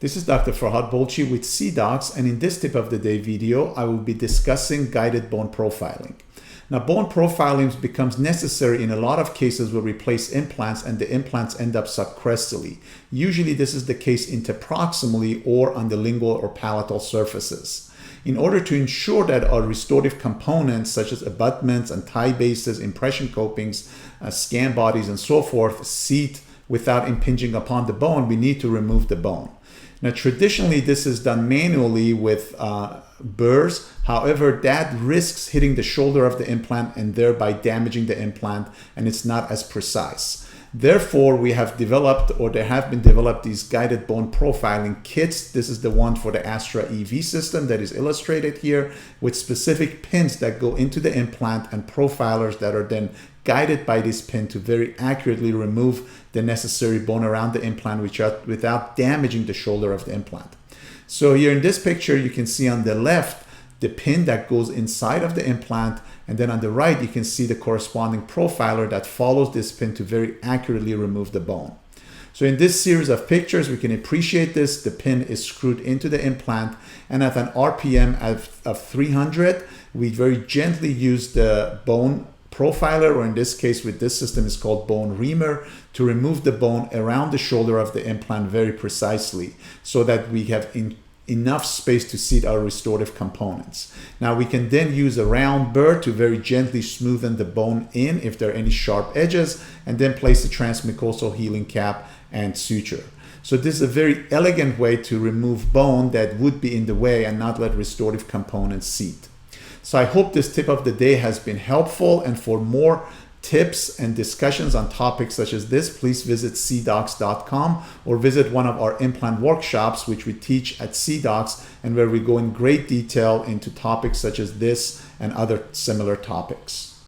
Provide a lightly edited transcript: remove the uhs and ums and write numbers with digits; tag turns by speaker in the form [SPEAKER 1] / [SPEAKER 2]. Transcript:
[SPEAKER 1] This is Dr. Farhad Bolchi with CDOCS, and in this tip of the day video, I will be discussing guided bone profiling. Now, bone profiling becomes necessary in a lot of cases where we place implants and the implants end up subcrestally. Usually this is the case interproximally or on the lingual or palatal surfaces. In order to ensure that our restorative components such as abutments and tie bases, impression copings, scan bodies, and so forth seat without impinging upon the bone, we need to remove the bone. Now, traditionally, this is done manually with burrs. However, that risks hitting the shoulder of the implant and thereby damaging the implant, and it's not as precise. Therefore, we have developed, or there have been developed, these guided bone profiling kits. This is the one for the Astra EV system that is illustrated here, with specific pins that go into the implant and profilers that are then guided by this pin to very accurately remove the necessary bone around the implant without damaging the shoulder of the implant. So here in this picture, you can see on the left the pin that goes inside of the implant, and then on the right you can see the corresponding profiler that follows this pin to very accurately remove the bone. So in this series of pictures, we can appreciate this. The pin is screwed into the implant, and at an RPM of 300, we very gently use the bone profiler, or in this case with this system is called bone reamer, to remove the bone around the shoulder of the implant very precisely so that we have enough space to seat our restorative components. Now we can then use a round burr to very gently smoothen the bone in if there are any sharp edges, and then place the transmucosal healing cap and suture. So this is a very elegant way to remove bone that would be in the way and not let restorative components seat. So I hope this tip of the day has been helpful, and for more tips and discussions on topics such as this, please visit cdocs.com or visit one of our implant workshops which we teach at CDOCS, and where we go in great detail into topics such as this and other similar topics.